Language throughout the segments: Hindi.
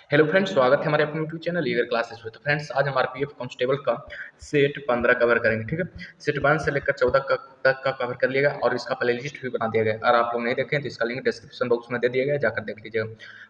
हेलो फ्रेंड्स, स्वागत है हमारे अपने यूट्यूब चैनल ईगर क्लासेस में। तो फ्रेंड्स, आज हम आरपीएफ कांस्टेबल का सेट 15 कवर करेंगे। ठीक है, सेट 1 से लेकर 14 तक का कवर कर लिएगा और इसका प्ले लिस्ट भी बना दिया गया है। अगर आप लोग नहीं देखें तो इसका लिंक डिस्क्रिप्शन बॉक्स में दे दिया गया है, जाकर देख लीजिएगा।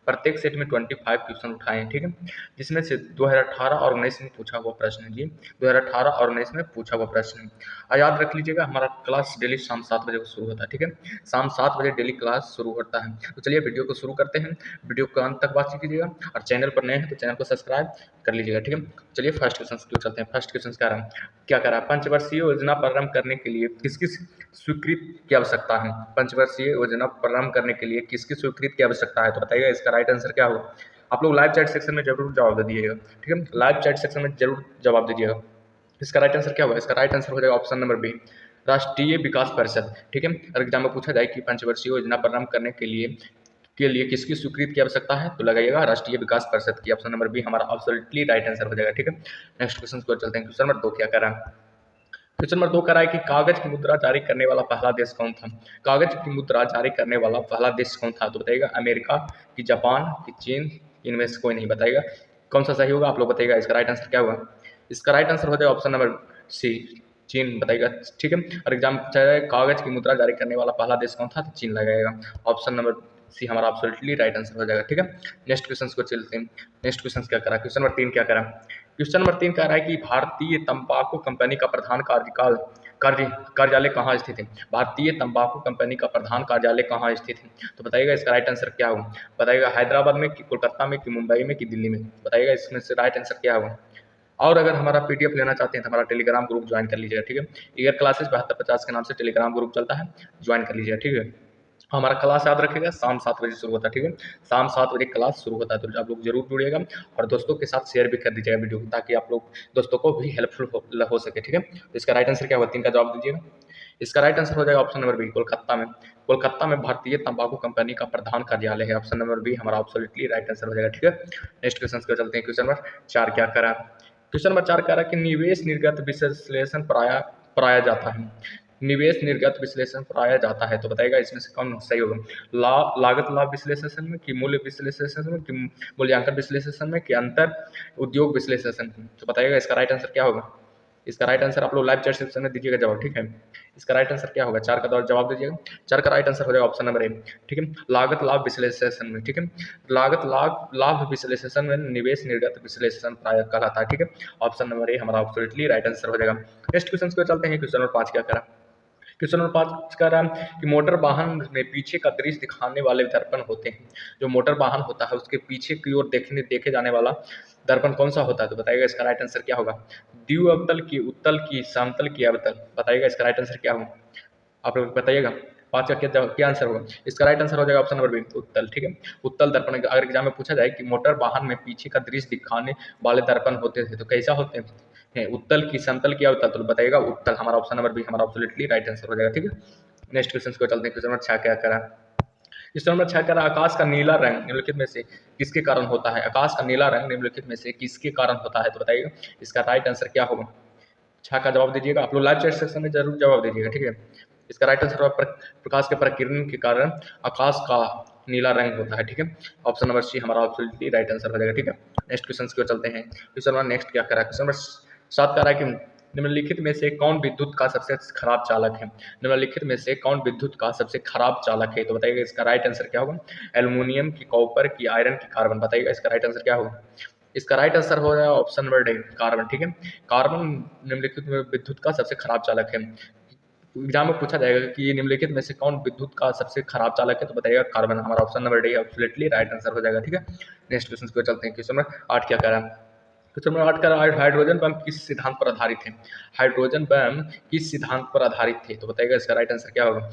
प्रत्येक सेट में 25 क्वेश्चन उठाए हैं। ठीक है, जिसमें से 2018 और 19 में पूछा हुआ प्रश्न है जी। 2018 और 19 में पूछा हुआ प्रश्न है। याद रख लीजिएगा, हमारा क्लास डेली शाम 7 बजे शुरू होता है। ठीक है, शाम 7 बजे डेली क्लास शुरू होता है। तो चलिए वीडियो को शुरू करते हैं। वीडियो को अंत तक बातचीत कीजिएगा और चैनल पर नए हैं तो चैनल को सब्सक्राइब कर लीजिएगा। ठीक है, चलिए फर्स्ट क्वेश्चन की चलते हैं। फर्स्ट क्वेश्चन क्या कह रहा है? पंचवर्षीय योजना प्रारंभ करने के लिए किस किस स्वीकृति की आवश्यकता है? पंचवर्षीय योजना प्रारंभ करने के लिए किस किस स्वीकृति की आवश्यकता है? तो बताइएगा इसका राइट आंसर क्या होगा। आप लोग लाइव चैट सेक्शन में जरूर जवाब दे दीजिएगा। ठीक है, लाइव चैट सेक्शन में जरूर जवाब दीजिएगा। इसका राइट आंसर क्या होगा? इसका राइट आंसर हो जाएगा ऑप्शन नंबर बी, राष्ट्रीय विकास परिषद। ठीक है, अगर एग्जाम में पूछा जाए कि पंचवर्षीय योजना प्रारंभ करने के लिए किसकी स्वीकृति की आवश्यकता है, तो लगाइएगा राष्ट्रीय विकास परिषद की। ऑप्शन नंबर बी हमारा एब्सोल्युटली राइट आंसर हो जाएगा। ठीक है, नेक्स्ट क्वेश्चन को चलते हैं। क्वेश्चन नंबर 2 क्या कह रहा है? क्वेश्चन नंबर 2 कह रहा है कि कागज की मुद्रा जारी करने वाला पहला देश कौन था? कागज की मुद्रा जारी करने वाला पहला देश कौन था? तो बताइएगा अमेरिका कि जापान कि चीन, इनमें से कोई नहीं। बताइएगा कौन सा सही होगा, आप लोग बताइएगा। इसका राइट आंसर क्या होगा? इसका राइट आंसर हो जाएगा ऑप्शन नंबर सी, चीन। बताइएगा। ठीक है, और एग्जाम पूछा जाए कागज की मुद्रा जारी करने वाला पहला देश कौन था, तो चीन लगाएगा। ऑप्शन नंबर सी हमारा एब्सोल्युटली राइट आंसर हो जाएगा। ठीक है, नेक्स्ट क्वेश्चन को चलते हैं। नेक्स्ट क्वेश्चन क्या करा? क्वेश्चन नंबर 3 क्या करा? क्वेश्चन नंबर 3 कह रहा है कि भारतीय तंबाकू कंपनी का प्रधान कार्यालय कहाँ स्थित है? भारतीय तंबाकू कंपनी का प्रधान कार्यालय कहाँ स्थित है? तो बताइएगा इसका राइट आंसर क्या होगा। बताइएगा हैदराबाद में कि कोलकाता में कि मुंबई में कि दिल्ली में? बताइएगा इसमें से राइट आंसर क्या होगा। और अगर हमारा पीडीएफ लेना चाहते हैं तो हमारा टेलीग्राम ग्रुप ज्वाइन कर लीजिएगा। ठीक है, ईगर क्लासेस 7250 के नाम से टेलीग्राम ग्रुप चलता है, ज्वाइन कर लीजिएगा। ठीक है, हमारा क्लास याद रखिएगा शाम 7 बजे शुरू होता है। ठीक है, शाम 7 बजे क्लास शुरू होता है, तो आप लोग जरूर जुड़िएगा और दोस्तों के साथ शेयर भी कर दीजिएगा वीडियो को, ताकि आप लोग दोस्तों को भी हेल्पफुल हो सके। ठीक है, तो इसका राइट आंसर क्या होगा? 3 का जवाब दीजिएगा। इसका राइट आंसर हो जाएगा ऑप्शन नंबर बी, कोलकाता में। कोलकाता में भारतीय तंबाकू कंपनी का प्रधान कार्यालय है। ऑप्शन नंबर बी हमारा एब्सोल्युटली राइट आंसर हो जाएगा। ठीक है, नेक्स्ट क्वेश्चन को चलते हैं। क्वेश्चन नंबर 4 क्या करा? क्वेश्चन नंबर 4 कह रहा है कि निवेश निर्गत विश्लेषण पढ़ाया जाता है। निवेश निर्गत विश्लेषण पढ़ाया जाता है, तो बताइएगा इसमें से कौन सही होगा। लागत लाभ विश्लेषण में कि मूल्य विश्लेषण में कि मूल्यांकन विश्लेषण में कि अंतर उद्योग विश्लेषण में? तो बताइएगा इसका राइट आंसर क्या होगा। इसका राइट आंसर आप लोग लाइव चैट सेक्शन में दीजिएगा जवाब। ठीक है, इसका राइट आंसर क्या होगा? 4 का जवाब दीजिएगा। 4 का राइट आंसर हो जाएगा ऑप्शन नंबर ए। ठीक है, लागत लाभ विश्लेषण में। ठीक है, लागत लाभ विश्लेषण में निवेश निर्गत विश्लेषण प्राय कहलाता है। ठीक है, ऑप्शन नंबर ए हमारा एब्सोल्युटली राइट आंसर हो जाएगा। नेक्स्ट क्वेश्चन को चलते हैं। क्वेश्चन नंबर 5 क्या करा? क्वेश्चन नंबर 5 कह रहा है कि मोटर वाहन में पीछे का दृश्य दिखाने वाले दर्पण होते हैं। जो मोटर वाहन होता है उसके पीछे की ओर देखे जाने वाला दर्पण कौन सा होता है? तो बताइएगा इसका राइट आंसर क्या होगा। द्वि अवतल की, उत्तल की, समतल की, अवतल? बताइएगा इसका राइट आंसर क्या होगा, आप लोग बताइएगा। 5 का क्या आंसर होगा? इसका राइट आंसर हो जाएगा ऑप्शन नंबर बी, उत्तल। ठीक है, उत्तल दर्पण। अगर एग्जाम में पूछा जाए कि मोटर वाहन में पीछे का दृश्य दिखाने वाले दर्पण होते थे तो कैसा होते हैं, उत्तल की, समतल की, अवतल? तो बताइएगा उत्तल। हमारा ऑप्शन नंबर बी हमारा एब्सोल्युटली राइट आंसर हो जाएगा। ठीक है, नेक्स्ट क्वेश्चन को चलते हैं। क्वेश्चन नंबर 6 क्या करा? क्वेश्चन नंबर 6 करा आकाश का नीला रंग निम्नलिखित में से किसके कारण होता है? आकाश का नीला रंग निम्नलिखित में से किसके कारण होता है? तो बताइएगा इसका राइट आंसर क्या होगा। 6 का जवाब दीजिएगा। आप लोग लाइव चैट सेक्शन में जरूर जवाब दीजिएगा। ठीक है, इसका राइट आंसर होगा प्रकाश के प्रकीर्णन के कारण आकाश का नीला रंग होता है। ठीक है, ऑप्शन नंबर सी हमारा एब्सोल्युटली राइट आंसर हो जाएगा। ठीक है, नेक्स्ट क्वेश्चन की ओर चलते हैं। क्वेश्चन नंबर नेक्स्ट क्या करा? क्वेश्चन नंबर 7 कह रहा है कि निम्नलिखित में से कौन विद्युत का सबसे खराब चालक है? निम्नलिखित में से कौन विद्युत का सबसे खराब चालक है? तो बताइएगा इसका राइट आंसर क्या होगा। एल्युमिनियम की, कॉपर की, आयरन की, कार्बन? बताइएगा इसका राइट आंसर क्या होगा। इसका राइट आंसर हो जाएगा ऑप्शन नंबर डी, कार्बन। ठीक है, कार्बन निम्नलिखित में विद्युत का सबसे खराब चालक है। एग्जाम में पूछा जाएगा कि ये निम्नलिखित में से कौन विद्युत का सबसे खराब चालक है, तो बताइएगा कार्बन। हमारा option number D absolutely right answer हो जाएगा। ठीक है, नेक्स्ट क्वेश्चन को चलते हैं। क्वेश्चन नंबर 8 क्या कह रहा है? क्वेश्चन नंबर 8 का हाइड्रोजन बम किस सिद्धांत पर आधारित है? हाइड्रोजन बम किस सिद्धांत पर आधारित थे? तो बताइएगा इसका राइट आंसर क्या होगा।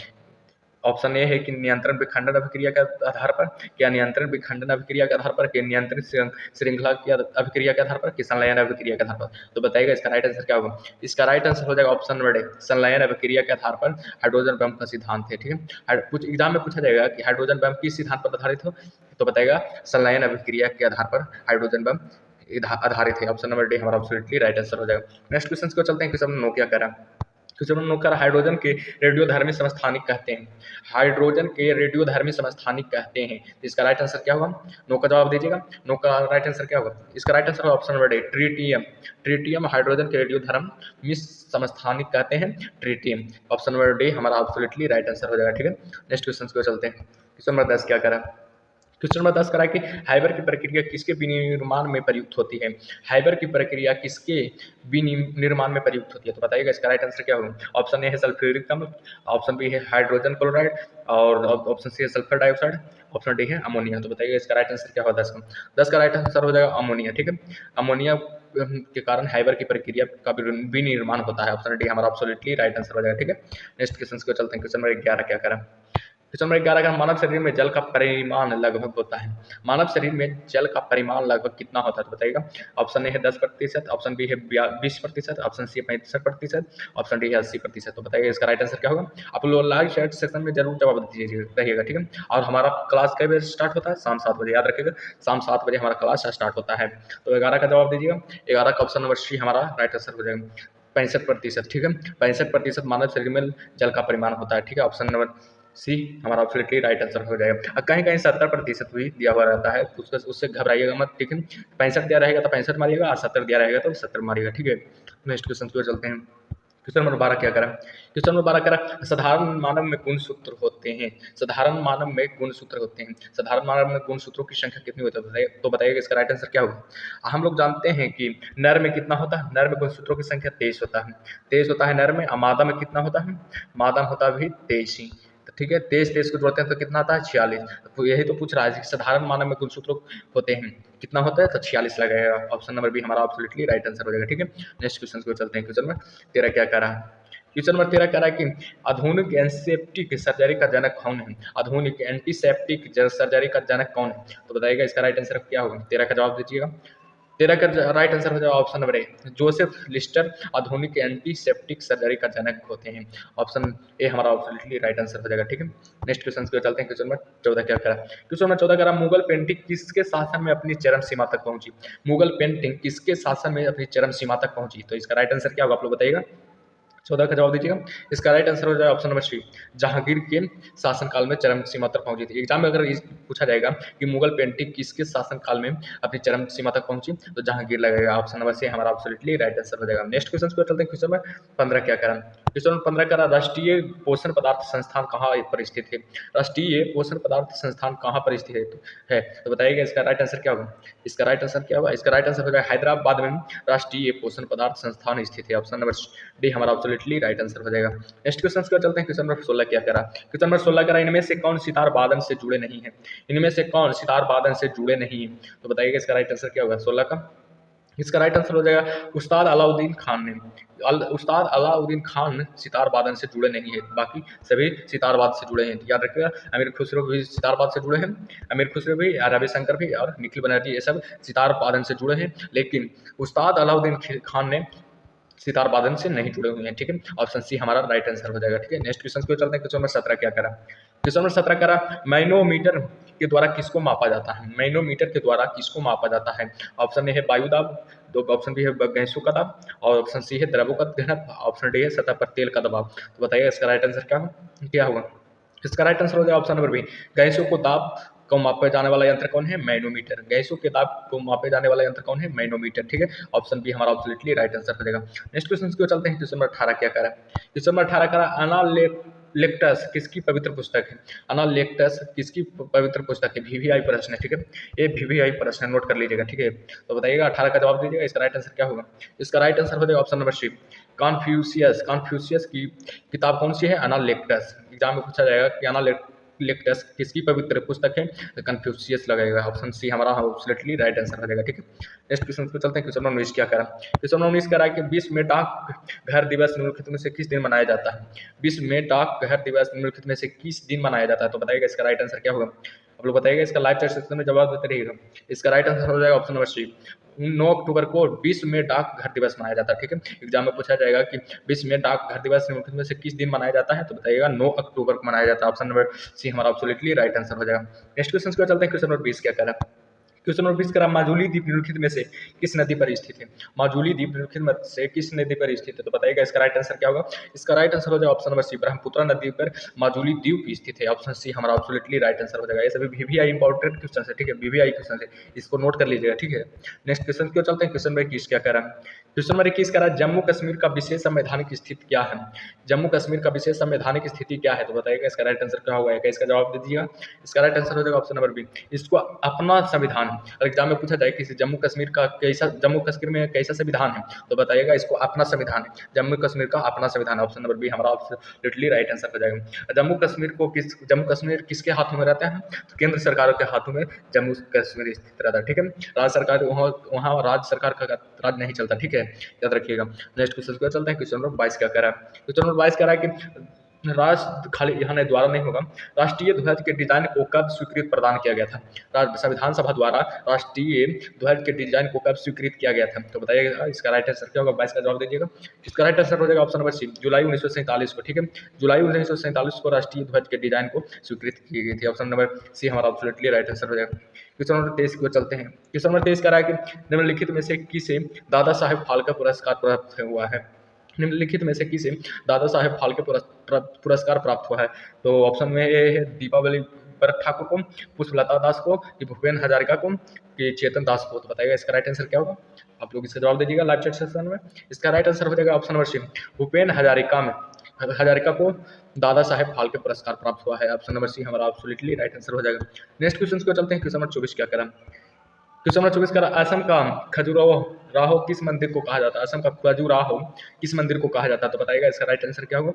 ऑप्शन ए है कि नियंत्रण विखंडन अभिक्रिया के आधार पर, क्या नियंत्रण विखंडन अभिक्रिया के आधार पर, कि नियंत्रण श्रृंखला की अभिक्रिया के आधार पर, कि संलयन अभिक्रिया के आधार पर? तो बताइएगा इसका राइट आंसर क्या होगा। इसका राइट आंसर हो जाएगा ऑप्शन नंबर डी, संलयन अभिक्रिया के आधार पर हाइड्रोजन बम का सिद्धांत है। ठीक है, कुछ एग्जाम में पूछा जाएगा कि हाइड्रोजन बम किस सिद्धांत पर आधारित हो, तो बताएगा संलयन अभिक्रिया के आधार पर हाइड्रोजन बम आधारित है। ऑप्शन नंबर डी हमारा एब्सोल्युटली राइट आंसर हो जाएगा। नेक्स्ट क्वेश्चन को चलते हैं। क्वेश्चन 9 क्या कह रहा है? क्वेश्चन नंबर 9 का हाइड्रोजन के रेडियोधर्मी समस्थानिक कहते हैं। हाइड्रोजन के रेडियोधर्मी समस्थानिक कहते हैं, तो इसका राइट आंसर क्या होगा? 9 का जवाब दीजिएगा। 9 का राइट आंसर क्या होगा? इसका right answer option number D, tritium. Tritium hydrogen के रेडियोधर्मी समस्थानिक कहते हैं, ट्रीटियम। ऑप्शन नंबर डी हमारा एब्सोल्युटली राइट आंसर हो जाएगा। ठीक है, नेक्स्ट क्वेश्चन को चलते हैं। क्वेश्चन नंबर 10 क्या करा? क्वेश्चन नंबर 10 करा कि हाइबर की प्रक्रिया किसके विनिर्माण में प्रयुक्त होती है? हाइबर की प्रक्रिया किसके विनिर्माण में प्रयुक्त होती है? तो बताइएगा इसका राइट आंसर क्या होगा? ऑप्शन ए है सल्फ्यूरिक अम्ल, ऑप्शन बी है हाइड्रोजन क्लोराइड, और ऑप्शन सी है सल्फर डाइऑक्साइड, ऑप्शन डी है अमोनिया। तो बताइएगा इसका राइट आंसर क्या होगा? 10 का 10 का राइट आंसर हो जाएगा अमोनिया। ठीक है, अमोनिया के कारण हाइबर की प्रक्रिया का विनिर्माण होता है। ऑप्शन डी हमारा एब्सोल्युटली राइट आंसर हो जाएगा। ठीक है, नेक्स्ट क्वेश्चन को चलते हैं। क्वेश्चन नंबर 11 क्या करा? क्वेश्चन नंबर 11 का मानव शरीर में जल का परिमाण लगभग होता है। मानव शरीर में जल का परिमाण लगभग कितना होता है? तो बताइएगा। ऑप्शन ए है 10%, ऑप्शन बी है 20%, ऑप्शन सी है 65%, ऑप्शन डी है 80%। तो बताइएगा इसका राइट आंसर क्या होगा? आप लोग लाइव चैट सेक्शन में जरूर जवाब दीजिएगा। ठीक है, और हमारा क्लास कई बजे स्टार्ट होता है? शाम 7 बजे, याद रखिएगा शाम 7 बजे हमारा क्लास स्टार्ट होता है। तो 11 का जवाब दीजिएगा। 11 का ऑप्शन नंबर सी हमारा राइट आंसर हो जाएगा, 65%। ठीक है, 65% मानव शरीर में जल का परिमाण होता है। ठीक है, ऑप्शन नंबर सी हमारा एब्सोल्युटली राइट आंसर हो जाएगा। कहीं कहीं 70% भी दिया हुआ रहता है, उससे घबराइएगा मत। ठीक है, 65 दिया रहेगा तो 65 मारिएगा, और 70 दिया रहेगा तो 70 मारिएगा। ठीक है, नेक्स्ट क्वेश्चन की ओर चलते हैं। क्वेश्चन नंबर 12 क्या करा? क्वेश्चन नंबर 12 करा साधारण मानव में गुणसूत्र होते हैं। साधारण मानव में गुणसूत्र होते हैं। साधारण मानव में गुणसूत्रों की संख्या कितनी होती है? तो बताइएगा इसका राइट आंसर क्या होगा? हम लोग जानते हैं कि नर में कितना होता है? नर में गुणसूत्रों की संख्या 23 होता है, 23 होता है नर में। और मादा में कितना होता है? मादा में होता है भी 23 ही। ठीक है, 23 को जोड़ते हैं तो कितना आता है? 46। तो यही तो पूछ रहा है कि साधारण मानव में गुणसूत्र होते हैं कितना होता है? तो 46 लगेगा। ऑप्शन नंबर बी हमारा एब्सोल्युटली राइट आंसर हो जाएगा। ठीक है, नेक्स्ट क्वेश्चन को चलते हैं। क्वेश्चन में 13 क्या कह रहा है? क्वेश्चन नंबर 13 कह रहा है कि आधुनिक एंटीसेप्टिक सर्जरी का जनक कौन है? आधुनिक एंटीसेप्टिक सर्जरी का जनक कौन है? तो बताइएगा इसका राइट आंसर क्या होगा? 13 का जवाब दीजिएगा। 13 का राइट आंसर हो जाएगा option number A, Joseph Lister आधुनिक एंटीसेप्टिक सर्जरी का जनक होते हैं। ऑप्शन ए हमारा एब्सोल्युटली राइट आंसर हो जाएगा। ठीक है, नेक्स्ट क्वेश्चन पे चलते हैं। क्वेश्चन नंबर 14 क्या करा? क्वेश्चन नंबर 14 करा मुगल पेंटिंग किसके शासन में अपनी चरम सीमा तक पहुंची? मुगल पेंटिंग किसके शासन में अपनी चरम सीमा तक पहुंची? तो इसका राइट आंसर क्या होगा? आप लोग बताइएगा। 14 का जवाब दीजिएगा। इसका राइट आंसर हो जाएगा ऑप्शन नंबर सी, जहांगीर के शासनकाल में चरम सीमा तक पहुंची थी। एग्जाम में अगर पूछा जाएगा कि मुगल पेंटिंग किसके शासनकाल में अपनी चरम सीमा तक पहुंची, तो जहांगीर लगेगा। ऑप्शन नंबर सी हमारा एब्सोल्युटली राइट आंसर हो जाएगा। नेक्स्ट क्वेश्चन को चलते हैं। क्वेश्चन नंबर 15 क्या करा? क्वेश्चन नंबर 15 करा राष्ट्रीय पोषण पदार्थ संस्थान कहाँ पर स्थित है? राष्ट्रीय पोषण पदार्थ संस्थान कहाँ पर स्थित है? तो बताइएगा इसका राइट आंसर क्या होगा? इसका राइट आंसर क्या होगा? इसका राइट आंसर हो जाएगा हैदराबाद में राष्ट्रीय पोषण पदार्थ संस्थान स्थित है। ऑप्शन नंबर डी हमारा एब्सोल्युटली राइट आंसर हो जाएगा। नेक्स्ट क्वेश्चन को चलते हैं। क्वेश्चन नंबर 16 क्या करा? क्वेश्चन नंबर 16 करा इनमें से कौन सितार वादन से जुड़े नहीं है? इनमें से कौन सितार वादन से जुड़े नहीं है? तो बताइएगा इसका राइट आंसर क्या होगा? 16 का इसका राइट आंसर हो जाएगा उस्ताद अलाउद्दीन खान ने। उस्ताद अलाउद्दीन खान सितार वादन से जुड़े नहीं है, बाकी सभी सितार वाद से जुड़े हैं। याद रखिएगा अमीर खुसरो भी सितार वाद से जुड़े हैं, अमीर खुसरो भी, रविशंकर भी और निखिल बनर्जी, ये सब सितार वादन से जुड़े हैं। लेकिन उस्ताद अलाउद्दीन खान ने सितार वादन से नहीं जुड़े हुए हैं। ठीक है, ऑप्शन सी हमारा राइट आंसर हो जाएगा। ठीक है, नेक्स्ट क्वेश्चन को चलते हैं। क्वेश्चन नंबर 17 क्या करा? क्वेश्चन नंबर 17 करा मैनोमीटर के द्वारा किसको मापा जाता है? मैनोमीटर के द्वारा किसको मापा जाता है? ऑप्शन ए है वायु दाब, दो ऑप्शन बी है गैसों का दाब, और ऑप्शन सी है द्रवों का घनत्व, ऑप्शन डी है सतह पर तेल का दबाव। तो बताइए इसका राइट आंसर क्या होगा? इसका राइट आंसर हो जाएगा ऑप्शन नंबर बी, गैसों को दाब को मापे जाने वाला यंत्र कौन है? मैनोमीटर। गैसों के दाब को मापे जाने वाला यंत्र कौन है? मैनोमीटर। ठीक है, ऑप्शन बी हमारा एब्सोल्युटली राइट आंसर हो जाएगा। नेक्स्ट क्वेश्चन को चलते हैं। क्वेश्चन नंबर 18 क्या करा? क्वेश्चन नंबर 18 करा एनालेक्टस किसकी पवित्र पुस्तक है? एनालेक्टस किसकी पवित्र पुस्तक है? वीवीआई प्रश्न है। ठीक है, ये वीवीआई प्रश्न नोट कर लीजिएगा। ठीक है, तो बताइएगा 18 का जवाब दीजिएगा। इसका राइट आंसर क्या होगा? इसका राइट आंसर हो जाएगा ऑप्शन नंबर सी, कॉन्फ्यूशियस की किताब कौन सी है? एनालेक्टस। एग्जाम में पूछा जाएगा कि एनालेक्टस किसकी पवित्र पुस्तक है? तो कन्फ्यूशियस लगेगा। ऑप्शन सी हमारा एब्सोल्युटली राइट आंसर हो जाएगा। ठीक है, नेक्स्ट क्वेश्चन पे चलते हैं। क्वेश्चन नंबर 19 क्या करा? क्वेश्चन नंबर 19 करा है कि विश्व में डाक घर दिवस निम्नलिखित में से किस दिन मनाया जाता है? विश्व में डाक घर दिवस निम्नलिखित में से किस दिन मनाया जाता है? तो बताइएगा इसका राइट आंसर क्या होगा? आप लोग बताइएगा। इसका लाइव चैट सेक्शन में जवाब देते रहिएगा। इसका राइट आंसर हो जाएगा ऑप्शन नंबर सी, 9 अक्टूबर को विश्व में डाक घर दिवस मनाया जाता है। ठीक है, एग्जाम में पूछा जाएगा कि विश्व में डाक घर दिवस निम्नलिखित में से किस दिन मनाया जाता है? तो बताइएगा 9 अक्टूबर को मनाया जाता है। ऑप्शन नंबर सी हमारा एब्सोल्युटली राइट आंसर हो जाएगा। नेक्स्ट क्वेश्चन को चलते हैं। क्वेश्चन नंबर 20 क्या कह रहा है? क्वेश्चन नंबर 20 करा, माजुली द्वीप निम्नलिखित में से किस नदी पर स्थित है? माजुली द्वीप निम्नलिखित में से किस नदी पर स्थित है? तो बताइएगा इसका राइट आंसर क्या होगा? इसका राइट आंसर हो जाएगा ऑप्शन नंबर सी, ब्रह्मपुत्र नदी पर माजुली द्वीप स्थित है। ऑप्शन सी हमारा एब्सोल्युटली राइट आंसर हो जाएगा। ये सभी वीवीआई इंपॉर्टेंट क्वेश्चन है, ठीक है, वीवीआई क्वेश्चन है, इसको नोट कर लीजिएगा, ठीक है। नेक्स्ट क्वेश्चन क्यों चलते हैं, क्वेश्चन नंबर 21 क्या कह रहा है? क्वेश्चन नंबर 21 कह रहा है, जम्मू कश्मीर का विशेष संवैधानिक स्थिति क्या है? जम्मू कश्मीर का विशेष संवैधानिक स्थिति क्या है? तो बताइएगा इसका राइट आंसर क्या होगा, इसका जवाब दे दीजिएगा। इसका राइट आंसर हो जाएगा ऑप्शन नंबर बी, इसको अपना संविधान है। और एग्जाम में पूछा जाए कि जम्मू कश्मीर का कैसा, जम्मू कश्मीर में कैसा संविधान है, तो बताइएगा इसको अपना संविधान है, जम्मू कश्मीर का अपना संविधान। ऑप्शन नंबर बी हमारा एब्सोल्युटली राइट आंसर हो जाएगा। जम्मू कश्मीर किसके हाथों में रहता है? तो केंद्र सरकार के हाथों में जम्मू कश्मीर स्थित रहता है, ठीक है। राज्य सरकार वहाँ राज्य सरकार का राज नहीं चलता, ठीक है, याद रखिएगा। नेक्स्ट क्वेश्चन क्या चलता है, क्वेश्चन नंबर 22 क्या कह रहा है? क्वेश्चन नंबर 22 कह रहा है कि राष्ट्र खाली यहाँ नहीं, द्वारा नहीं होगा, राष्ट्रीय ध्वज के डिजाइन को कब स्वीकृत प्रदान किया गया था? संविधान सभा द्वारा राष्ट्रीय ध्वज के डिजाइन को कब स्वीकृत किया गया था? तो बताइएगा इसका राइट आंसर क्या होगा, 22 का जवाब दीजिएगा। इसका राइट आंसर हो जाएगा ऑप्शन नंबर सी, जुलाई 1947 को, ठीक है। जुलाई 1947 को राष्ट्रीय ध्वज के डिजाइन को स्वीकृत की गई थी। ऑप्शन नंबर सी हमारा एब्सोल्युटली राइट आंसर हो जाएगा। क्वेश्चन नंबर 23 को चलते हैं। क्वेश्चन नंबर 23 कह रहा है कि निम्नलिखित में से किसे दादा साहेब फाल्के पुरस्कार प्राप्त हुआ है? निम्नलिखित में से किसे दादा साहेब फाल्के पुरस्कार प्राप्त हुआ है? तो ऑप्शन में ए है दीपावली भरत ठाकुर को, पुष्पलता दास को, कि भूपेन हजारिका को, कि चेतन दास को। तो बताइएगा इसका राइट आंसर क्या होगा, आप लोग इसका जवाब दीजिएगा लाइव चैट सेक्शन में। इसका राइट आंसर हो जाएगा option number C, Bhupen Hazarika को दादा साहेब फाल्के पुरस्कार प्राप्त हुआ है। ऑप्शन नंबर सी हमारा एब्सोल्युटली राइट आंसर हो जाएगा। नेक्स्ट क्वेश्चन को चलते हैं। क्वेश्चन नंबर 24 क्या कह रहा है? क्वेश्चन नंबर 24 का, असम का खजुराहो किस मंदिर को कहा जाता है? असम का खजुराहो किस मंदिर को कहा जाता है? तो बताइएगा इसका राइट आंसर क्या होगा,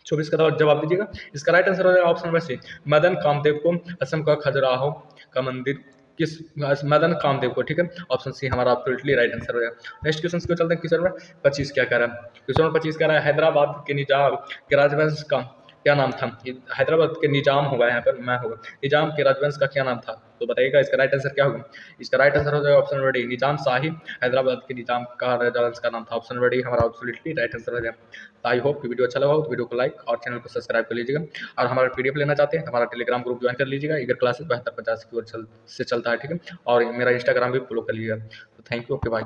24 का जवाब दीजिएगा। इसका राइट आंसर हो जाएगा option number C, Madan Kamdev को असम का खजुराहो का मंदिर किस, मदन कामदेव को, ठीक है। ऑप्शन सी हमारा एब्सोल्युटली राइट आंसर हो जाएगा। नेक्स्ट क्वेश्चन को चलते हैं। क्वेश्चन नंबर 25 क्या कह रहा है? क्वेश्चन नंबर 25 कह रहा है, हैदराबाद के निजाम के राजवंश का क्या नाम था? हैदराबाद के निजाम होगा, यहाँ पर मैं होगा, निजाम के राजवंश का क्या नाम था? तो बताइएगा इसका राइट आंसर क्या होगा। इसका राइट आंसर हो जाएगा ऑप्शन नंबर डी, निजाम शाही। हैदराबाद के निजाम का राजवंश का नाम था। ऑप्शन नंबर डी हमारा एब्सोल्युटली राइट आंसर हो जाएगा। आई होप कि वीडियो अच्छा लगा हो तो वीडियो को लाइक और चैनल को सब्सक्राइब कर लीजिएगा। और हमारा पीडीएफ लेना चाहते हैं तो हमारा टेलीग्राम ग्रुप ज्वाइन कर लीजिएगा, ईगर क्लासेस 7250 की ओर से चलता है, ठीक है। और मेरा इंस्टाग्राम भी फॉलो कर लीजिएगा। तो थैंक यू, ओके बाय।